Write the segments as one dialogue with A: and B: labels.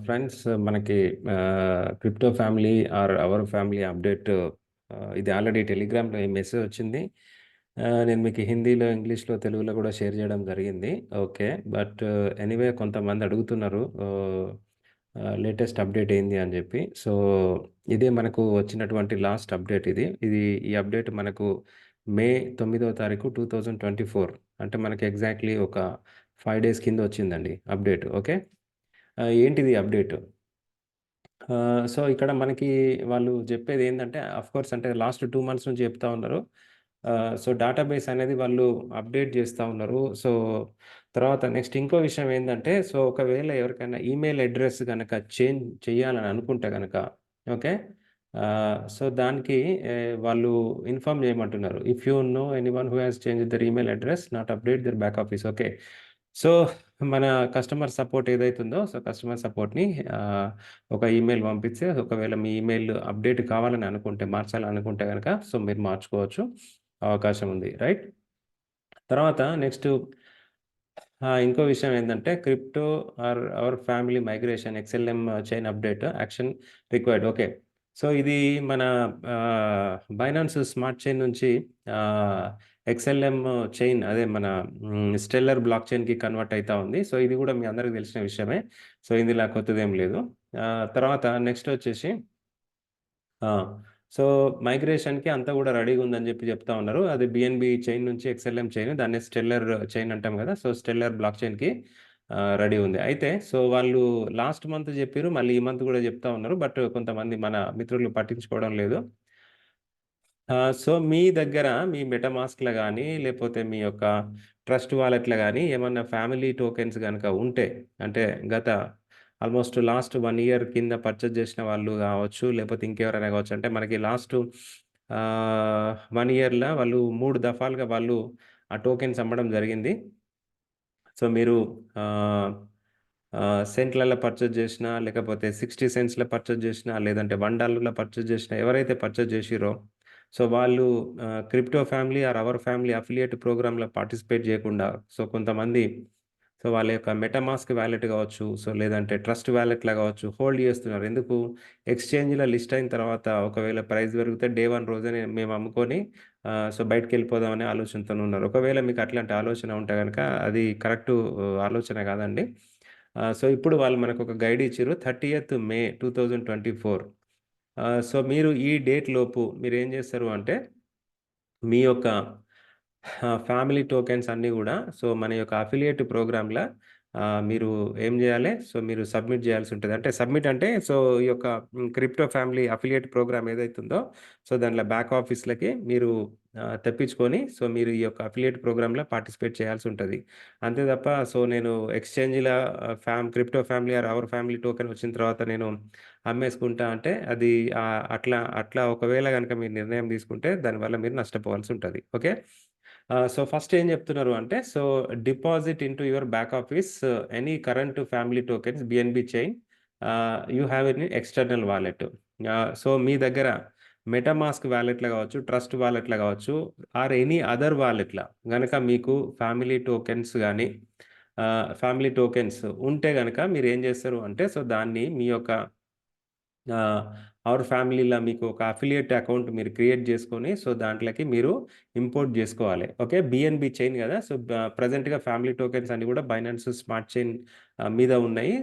A: Friends మనకి crypto family or our family update ఇది already టెలిగ్రామ్‌లో ఈ మెసేజ్ వచ్చింది. నేను మీకు హిందీలో, ఇంగ్లీష్‌లో, తెలుగులో కూడా షేర్ చేయడం జరిగింది. ఓకే. బట్ ఎనీవే కొంతమంది అడుగుతున్నారు లేటెస్ట్ అప్డేట్ ఏంది అని చెప్పి. సో, ఇదే మనకు వచ్చినటువంటి లాస్ట్ అప్డేట్ ఇది. ఈ అప్డేట్ మనకు మే 9వ తారీఖు 2024 అంటే మనకి ఎగ్జాక్ట్‌లీ ఒక 5 డేస్ కింద వచ్చిందండి అప్డేట్. ఓకే. ఏంటిది అప్డేట్? సో, ఇక్కడ మనకి వాళ్ళు జెప్పేదేందంటే ఆఫ్‌కోర్స్ అంటే లాస్ట్ 2 మంత్స్ నుంచి చెప్తా ఉన్నారు. సో, డేటాబేస్ అనేది వాళ్ళు అప్డేట్ జేస్తా ఉన్నారు. సో, తర్వాత నెక్స్ట్ ఇంకో విషయం ఏందంటే, సో, ఒకవేళ ఎవరికైనా ఈమెయిల్ అడ్రెస్ గనక చేంజ్ చేయాలని అనుకుంటే గనక ఓకే. సో, దానికి వాళ్ళు ఇన్ఫార్మ్ జేయమంటున్నారు. If you know anyone who has changed their email address not update their back office okay. So, మన కస్టమర్ సపోర్ట్ ఏదైతుందో సో, కస్టమర్ సపోర్ట్‌ని ఒక ఈమెయిల్ పంపిస్తే ఒకవేళ మీ ఈమెయిల్ అప్డేట్ కావాలని అనుకుంటే, మార్చాలనుకుంటే గనక సో, మీరు మార్చుకోవచ్చు. అవకాశం ఉంది. రైట్? తర్వాత నెక్స్టు ఇంకో విషయం ఏందంటే crypto our family migration XLM chain update action required. Okay. So, ఇది మన బైనాన్స్ స్మార్ట్ చైన్ నుంచి ఎక్స్ఎల్ఎం చైన్ అదే మన స్టెల్లర్ బ్లాక్ చైన్‌కి కన్వర్ట్ అయితా ఉంది. సో, ఇది గూడా మీ అందరికి తెలిసిన విషయమే. సో, ఇందులో కొత్తదేం లేదు. తర్వాత నెక్స్ట్ వచ్చేసి ఆ! సో, మైగ్రేషన్‌కి అంతా గూడా రెడీగుందని చెప్తా ఉన్నారు. అది బీఎన్‌బీ చైన్ నుంచి ఎక్స్ఎల్ఎం చైన్ దాన్ని స్టెల్లర్ చైన్ అంటాం గదా! సో, స్టెల్లర్ బ్లాక్ చైన్‌కి రెడీ ఉంది. అయితే సో, వాళ్ళు లాస్ట్ మంత్ జెప్పిర్రు. మళ్ళీ ఈ మంత్ గూడా జెప్తా ఉన్నారు. బట్ కొంతమంది మన మిత్రులు పట్టించుకోవడం లేదు. సో, మీ దగ్గర మీ మెటామాస్క్‌లో గాని, లేపోతే మీ యొక్క ట్రస్ట్ వాలెట్‌లో గాని ఏమన్నా ఫ్యామిలీ టోకెన్స్ గనక ఉంటే, అంటే గత ఆల్‌మోస్ట్ లాస్ట్ 1 ఇయర్ కింద పర్చేజ్ చేసిన వాళ్ళు గావచ్చు, లేపోతే ఇంకెవరైనా గావచ్చు. అంటే మనకి లాస్ట్ 1 ఇయర్‌ల వాళ్ళు 3 దఫాలుగా వాళ్ళు ఆ టోకెన్స్ అమ్మడం జరిగింది. సో, మీరు ఆహ్, సెంట్‌లలో పర్చేజ్ జేసినా, లేకపోతే 60 సెంట్స్‌లో పర్చేజ్ జేసినా, లేదంటే $1 పర్చేజ్ జేసినా, ఎవరైతే పర్చేజ్ జేసిర్రో, సో, వాళ్ళు crypto family or our family affiliate ప్రోగ్రామ్‌లో పార్టిసిపేట్ జేయకుండా, సో, కొంతమంది సో, వాళ్ళ యొక్క మెటామాస్క్ వాలెట్ గావచ్చు, సో, లేదంటే ట్రస్ట్ వాలెట్‌లా గావచ్చు హోల్డ్ జేస్తున్నారు. ఎందుకు? ఎక్స్‌చేంజ్‌లో లిస్ట్ అయిన తర్వాత ఒకవేళ ప్రైస్ పెరిగితే డే 1 రోజునే మేము అమ్ముకొని సో, బయటికెళ్ళిపోదాం అనే ఆలోచనతోనున్నారు. ఒకవేళ మీకు అట్లాంటి ఆలోచన ఉంటే గనక అది కరెక్టు ఆలోచన గాదండి. సో, ఇప్పుడు వాళ్ళు మనకొక గైడ్ ఇచ్చిర్రు. 30థ్ మే 2024 సో, మీరు ఈ డేట్ లోపు మీరేం జేస్తారు అంటే, మీ యొక్క ఫ్యామిలీ టోకెన్స్ అన్నీ గూడా సో, మన యొక్క అఫిలియేట్ ప్రోగ్రామ్‌ల మీరు ఏం జేయాలె? సో, మీరు సబ్మిట్ జేయాల్సుంటది. అంటే సబ్మిట్ అంటే సో, ఈ యొక్క క్రిప్టో ఫ్యామిలీ అఫిలియేట్ ప్రోగ్రామ్ ఏదైతుందో సో, దాంట్లో బ్యాక్ ఆఫీస్‌లకి మీరు తెప్పించుకొని సో, మీరు ఈ యొక్క అఫిలియేట్ ప్రోగ్రామ్‌లో పార్టిసిపేట్ చేయాల్సుంటది. అంతే తప్ప సో, నేను ఎక్స్‌చేంజ్‌ల crypto family or our family token వచ్చిన తర్వాత నేను అమ్మేసుకుంటా అంటే అది అట్లా ఒకవేళ గనక మీరు నిర్ణయం తీసుకుంటే దానివల్ల మీరు నష్టపోవాల్సుంటది. ఓకే. సో, ఫస్ట్ ఏం జెప్తున్నారు అంటే, so, deposit into your back office any current family tokens BNB chain you have any external wallet. So, మీ దగ్గర మెటామాస్క్ వాలెట్‌లో గావచ్చు, ట్రస్ట్ వాలెట్‌లో గావచ్చు ఆర్ ఎనీ అదర్ వాలెట్‌ల గనక మీకు ఫ్యామిలీ టోకెన్స్ ఉంటే గనక మీరేం జేస్తారు అంటే, సో, దాన్ని మీ యొక్క అవర్ ఫ్యామిలీలా మీకు ఒక అఫిలియేట్ అకౌంట్ మీరు క్రియేట్ జేసుకొని, సో, దాంట్లోకి మీరు ఇంపోర్ట్ జేసుకోవాలి. ఓకే. బీఎన్‌బీ చైన్ గదా! సో, ప్రెజెంట్‌గా ఫ్యామిలీ టోకెన్స్ అన్నీ గూడా బైనాన్స్ స్మార్ట్ చైన్ మీద ఉన్నాయి.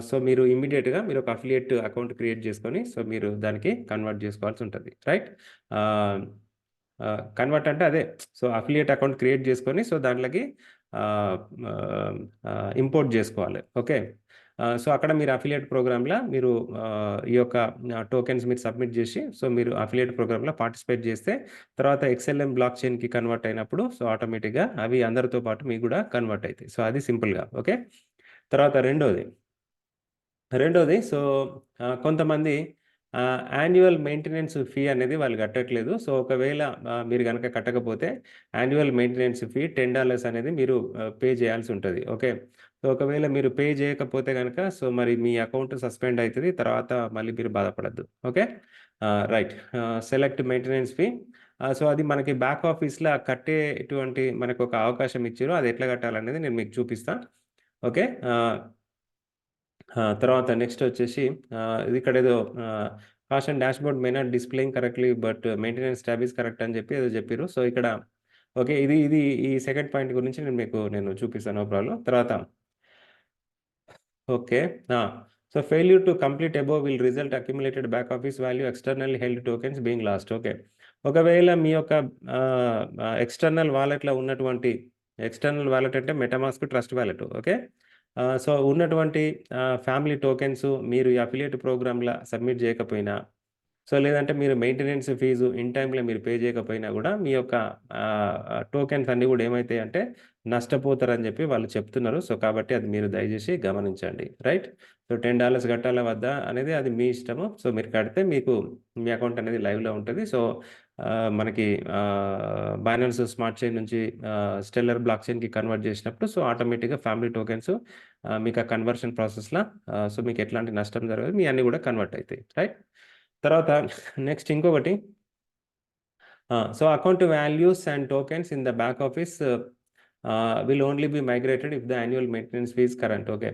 A: సో, మీరు ఇమ్మీడియేట్‌గా మీరొక అఫిలియేట్ అకౌంట్ క్రియేట్ జేసుకొని, సో, మీరు దానికి కన్వర్ట్ జేసుకోవాల్సుంటది. రైట్? ఆహ్, కన్వర్ట్ అంటే అదే. సో, అఫిలియేట్ అకౌంట్ క్రియేట్ జేసుకొని, సో, దాంట్లోకి ఆహ్, ఆహ్, ఇంపోర్ట్ జేసుకోవాలి. ఓకే. సో, అక్కడ మీరు అఫిలియేట్ ప్రోగ్రామ్‌ల మీరు ఈ యొక్క టోకెన్స్ మీరు సబ్మిట్ జేసి, సో, మీరు అఫిలియేట్ ప్రోగ్రామ్‌లో పార్టిసిపేట్ జేస్తే, తర్వాత ఎక్స్ఎల్ఎం బ్లాక్ చైన్‌కి కన్వర్ట్ అయినప్పుడు, సో, ఆటోమేటిక్‌గా అవి అందరితో పాటు మీకు గూడా కన్వర్ట్ అయితాయి. సో, అది సింపుల్‌గా. ఓకే. తర్వాత రెండోది సో, కొంతమంది యాన్యువల్ మెయింటెనెన్స్ ఫీ అనేది వాళ్ళు కట్టట్లేదు. సో, ఒకవేళ మీరు గనక కట్టకపోతే యాన్యువల్ మెయింటెనెన్స్ ఫీ $10 అనేది మీరు పే చేయాల్సుంటది. ఓకే. సో, ఒకవేళ మీరు పే చేయకపోతే గనక సో, మరి మీ అకౌంట్ సస్పెండ్ అయితది. తర్వాత మళ్ళీ మీరు బాధపడొద్దు. Okay. Right. Select maintenance fee. So, అది మనకి బ్యాక్ ఆఫీస్‌ల కట్టేటువంటి మనకొక అవకాశం ఇచ్చిర్రు. అది ఎట్లా కట్టాలనేది నేను మీకు చూపిస్తా. ఓకే. తర్వాత నెక్స్ట్ వచ్చేసి ఇక్కడేదో caution dashboard may not displaying correctly but maintenance tab is correct అని చెప్పి ఏదో చెప్పిర్రు. సో, ఇక్కడ ఓకే. ఇది ఈ సెకండ్ పాయింట్ గురించి నేను చూపిస్తాను. No problem. తర్వాత ఓకే. ఆ! So, failure to complete above will result accumulated back office value externally held tokens being lost. Okay. ఒకవేళ మీ యొక్క ఎక్స్‌టర్నల్ వాలెట్‌లో ఉన్నటువంటి ఎక్స్‌టర్నల్ వాలెట్ అంటే MetaMask trust wallet. Okay. So, ఉన్నటువంటి ఫ్యామిలీ టోకెన్స్ మీరు ఈ అఫిలియేట్ ప్రోగ్రామ్‌ల సబ్మిట్ చేయకపోయినా సో, లేదంటే మీరు మెయింటెనెన్స్ ఫీజు ఇన్ టైమ్‌లో మీరు పే చేయకపోయినా గూడా, మీ యొక్క టోకెన్స్ అన్నీ గూడా ఏమైతాయంటే, నష్టపోతారని జెప్పి వాళ్ళు చెప్తున్నారు. సో, కాబట్టి అది మీరు దయజేసి గమనించండి. రైట్? సో, $10 కట్టాలా వద్దా అనేది అది మీ ఇష్టము. సో, మీరు కడితే మీకు మీ అకౌంట్ అనేది లైవ్‌లో ఉంటది. సో, మనకి బైనాన్స్ స్మార్ట్ చైన్ నుంచి స్టెల్లర్ బ్లాక్ చైన్‌కి కన్వర్ట్ జేసినప్పుడు సో, ఆటోమేటిక్‌గా ఫ్యామిలీ టోకెన్స్ మీకు ఆ కన్వర్షన్ ప్రాసెస్‌ల సో, మీకు ఎట్లాంటి నష్టం జరగదు. మీ అన్నీ గూడా కన్వర్ట్ అయితాయి. రైట్? తర్వాత నెక్స్ట్ ఇంకొకటి so account values and tokens in the back office will only be migrated if the annual maintenance fees current. Okay.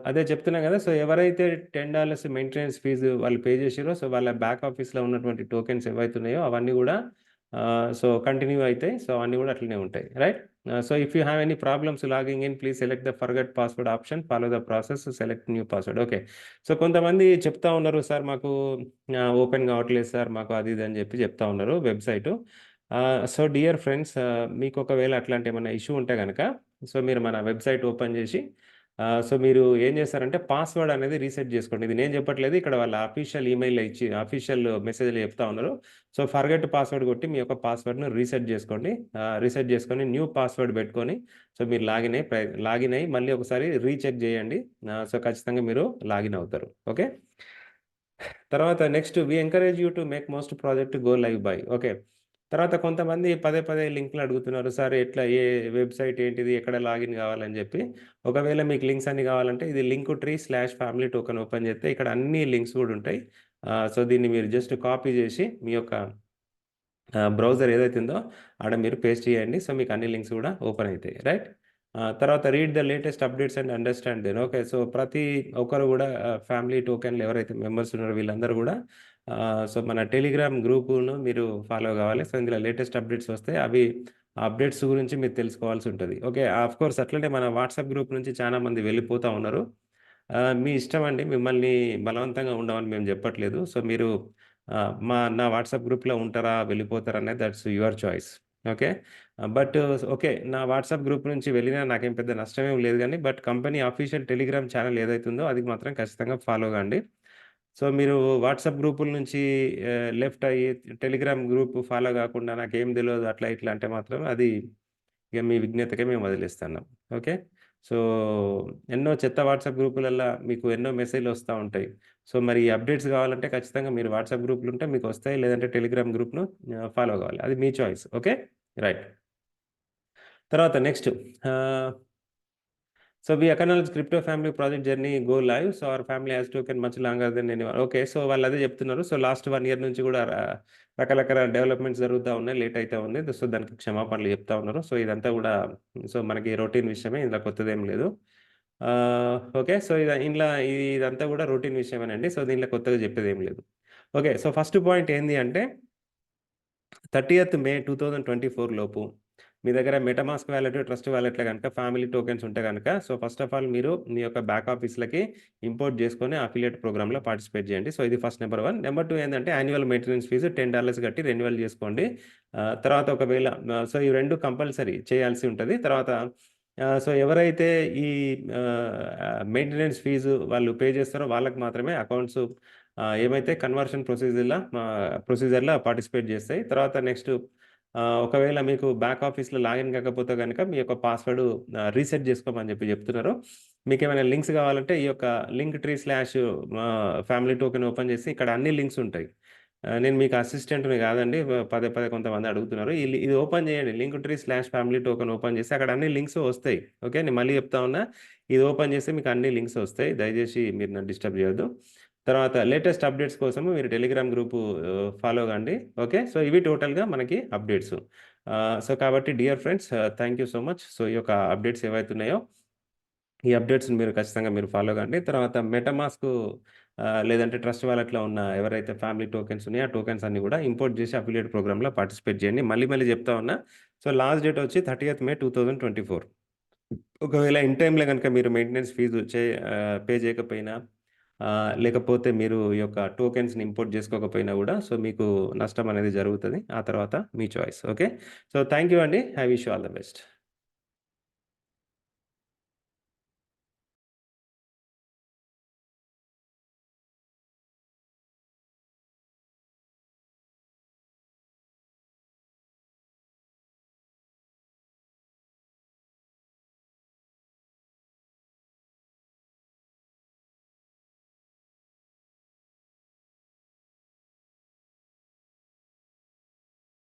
A: అదే చెప్తున్నా కదా! సో ఎవరైతే $10 మెయింటెనెన్స్ ఫీజు వాళ్ళు పే చేసిర్రో సో వాళ్ళ బ్యాక్ ఆఫీస్‌లో ఉన్నటువంటి టోకెన్స్ ఏవైతున్నాయో అవన్నీ గూడా సో కంటిన్యూ అయితాయి. సో అవన్నీ గూడా అట్లనే ఉంటాయి. Right? So if you have any problems logging in please select the forget password option. Follow the process. Select new password. Okay. So కొంతమంది చెప్తా ఉన్నారు సార్ మాకు ఓపెన్ కావట్లేదు సార్ మాకు అది ఇది అని చెప్పి చెప్తా ఉన్నారు వెబ్‌సైటు. సో డియర్ ఫ్రెండ్స్ మీకు ఒకవేళ అట్లాంటి ఏమన్నా ఇష్యూ ఉంటే గనక సో మీరు మన వెబ్‌సైట్ ఓపెన్ చేసి సో మీరు ఏం చేస్తారంటే పాస్వర్డ్ అనేది రీసెట్ చేసుకోండి. ఇది నేను చెప్పట్లేదు. ఇక్కడ వాళ్ళ అఫీషియల్ ఈమెయిల్‌లో ఇచ్చి అఫీషియల్ మెసేజ్‌లో చెప్తా ఉన్నారు. సో ఫర్గెట్ పాస్వర్డ్ కొట్టి మీ యొక్క పాస్వర్డ్‌ని రీసెట్ చేసుకోండి. రీసెట్ చేసుకొని న్యూ పాస్వర్డ్ పెట్టుకొని సో మీరు లాగిన్ అయ్యి మళ్ళీ ఒకసారి రీచెక్ చేయండి. సో ఖచ్చితంగా మీరు లాగిన్ అవుతారు. ఓకే. తర్వాత next we encourage you to make most project go live by. Okay. తర్వాత కొంతమంది పదే పదే లింక్‌లు అడుగుతున్నారు. సార్ ఎట్లా ఏ వెబ్‌సైట్ ఏంటిది? ఎక్కడ లాగిన్ కావాలని చెప్పి. ఒకవేళ మీకు లింక్స్ అన్ని కావాలంటే ఇది లింక్‌ట్రీ/ఫ్యామిలీ టోకెన్ ఓపెన్ చేస్తే ఇక్కడ అన్ని లింక్స్ కూడా ఉంటాయి. సో దీన్ని మీరు జస్ట్ కాపీ చేసి మీ యొక్క బ్రౌజర్ ఏదైతే ఉందో ఆడ మీరు పేస్ట్ చేయండి. సో మీకు అన్ని లింక్స్ కూడా ఓపెన్ అయితాయి. రైట్? తర్వాత read the latest updates and understand then. Okay. So ప్రతి ఒక్కరు గూడా ఫ్యామిలీ టోకెన్‌లు ఎవరైతే మెంబర్స్ ఉన్నారో వీళ్ళందరూ గూడా సో మన టెలిగ్రామ్ గ్రూపును మీరు ఫాలో గావాలి. సో ఇందులో లేటెస్ట్ అప్డేట్స్ వస్తాయి. అవి ఆ అప్డేట్స్ గురించి మీరు తెలుసుకోవాల్సి ఉంటది. ఓకే. ఆఫ్‌కోర్స్ అట్లనే మన వాట్సాప్ గ్రూప్ నుంచి చాలా మంది వెళ్ళిపోతా ఉన్నారు. మీ ఇష్టమండి. మిమ్మల్ని బలవంతంగా ఉండమని మేము జెప్పట్లేదు. సో మీరు నా వాట్సాప్ గ్రూప్‌లో ఉంటారా? వెళ్ళిపోతారా? అనేది that's your choice. Okay. But okay. నా వాట్సాప్ గ్రూప్ నుంచి వెళ్ళినా నాకేం పెద్ద నష్టమేం లేదు గానీ, but company official Telegram channel ఏదైతే ఉందో అది మాత్రం ఖచ్చితంగా ఫాలో గాండి. సో, మీరు వాట్సాప్ గ్రూపుల నుంచి లెఫ్ట్ అయ్యి టెలిగ్రామ్ గ్రూప్ ఫాలో గాకుండా నాకేం దెలవదు అట్లా ఇట్లా అంటే మాత్రం అది ఇక మీ విజ్ఞతకే మేము వదిలేస్తున్నాం. ఓకే. సో, ఎన్నో చెత్త వాట్సాప్ గ్రూపులల్లా మీకు ఎన్నో మెసేజ్‌లొస్తా ఉంటాయి. సో, మరి ఈ అప్డేట్స్ గావాలంటే ఖచ్చితంగా మీరు వాట్సాప్ గ్రూప్‌లుంటే మీకొస్తాయి. లేదంటే టెలిగ్రామ్ గ్రూప్‌ను ఫాలో గావాలి. అది మీ చాయిస్. ఓకే. రైట్. తర్వాత next ah, so we acknowledge crypto family project journey go live. So our family has taken much longer than anyone. Okay. So వాళ్ళదే చెప్తున్నారు. సో లాస్ట్ 1 ఇయర్ నుంచి కూడా రకరకాల డెవలప్‌మెంట్స్ జరుగుతా ఉన్నాయి. లేట్ అయితా ఉంది. సో దానికి క్షమాపణలు చెప్తా ఉన్నారు. సో ఇదంతా కూడా సో మనకి రొటీన్ విషయమే. ఇందులో కొత్తదేం లేదు. ఓకే. సో ఇదంతా కూడా రొటీన్ విషయమేనండి. సో దీంట్లో కొత్తగా చెప్పేదేం లేదు. ఓకే. సో ఫస్ట్ పాయింట్ ఏంది అంటే 30థ్ మే 2024 లోపు మీ దగ్గర మెటామాస్క్ వాలెట్, ట్రస్ట్ వాలెట్‌లో గనుక ఫ్యామిలీ టోకెన్స్ ఉంటే గనుక సో ఫస్ట్ ఆఫ్ ఆల్ మీరు మీ యొక్క బ్యాక్ ఆఫీస్‌లకి ఇంపోర్ట్ చేసుకొని అఫిలియేట్ ప్రోగ్రామ్‌లో పార్టిసిపేట్ చేయండి. సో ఇది ఫస్ట్ నంబర్ 1. నంబర్ 2 ఏందంటే యాన్యువల్ మెయింటెనెన్స్ ఫీస్ $10 కట్టి రెన్యువల్ చేసుకోండి. తర్వాత ఒకవేళ సో ఈ 2 కంపల్సరీ చేయాల్సి ఉంటది. తర్వాత సో ఎవరైతే ఈ మెయింటెనెన్స్ ఫీజు వాళ్ళు పే చేస్తారో వాళ్ళకి మాత్రమే అకౌంట్స్ ఏమైతే కన్వర్షన్ ప్రొసీజర్‌ల పార్టిసిపేట్ చేస్తాయి. తర్వాత నెక్స్ట్ ఒకవేళ మీకు బ్యాక్ ఆఫీస్‌లో లాగిన్ కాకపోతే గనక మీ యొక్క పాస్వర్డ్ రీసెట్ చేసుకోమని చెప్తున్నారు. మీకేమైనా లింక్స్ కావాలంటే ఈ యొక్క link tree slash family token open చేసి ఇక్కడ అన్ని లింక్స్ ఉంటాయి. నేను మీకు అసిస్టెంట్‌ని కాదండి. పదే పదే కొంతమంది అడుగుతున్నారు. ఇది ఓపెన్ చేయండి. Link tree slash family token open చేసి అక్కడ అన్ని లింక్స్ వస్తాయి. ఓకే. నేను మళ్ళీ చెప్తా ఉన్నా. ఇది ఓపెన్ చేస్తే మీకు అన్ని లింక్స్ వస్తాయి. దయచేసి మీరు నన్ను డిస్టర్బ్ చేయొద్దు. తర్వాత లేటెస్ట్ అప్డేట్స్ కోసము మీరు టెలిగ్రామ్ గ్రూపు ఫాలో కండి. ఓకే. సో ఇవి టోటల్‌గా మనకి అప్డేట్స్. సో కాబట్టి dear friends thank you so much. So ఈ యొక్క అప్డేట్స్ ఏవైతే ఉన్నాయో ఈ అప్డేట్స్‌ని మీరు ఖచ్చితంగా మీరు ఫాలో కండి. తర్వాత మెటామాస్క్ లేదంటే ట్రస్ట్ వాలెట్‌లో ఉన్న ఎవరైతే ఫ్యామిలీ టోకెన్స్ ఉన్నాయో, ఆ టోకెన్స్ అన్నీ గూడా ఇంపోర్ట్ జేసి అఫిలియేట్ ప్రోగ్రామ్‌లో పార్టిసిపేట్ జేయండి. మళ్ళీ మళ్ళీ జెప్తా ఉన్నా. సో, లాస్ట్ డేట్ వచ్చి 30థ్ మే 2024. ఒకవేళ ఇన్ టైమ్‌లో గనుక మీరు మెయింటెనెన్స్ ఫీజు పే చేయకపోయినా లేకపోతే మీరు ఈ యొక్క టోకెన్స్‌ని ఇంపోర్ట్ జేసుకోకపోయినా గూడా సో, మీకు నష్టం అనేది జరుగుతది. ఆ తర్వాత మీ choice. Okay. So, thank you అండి. I wish you all the best.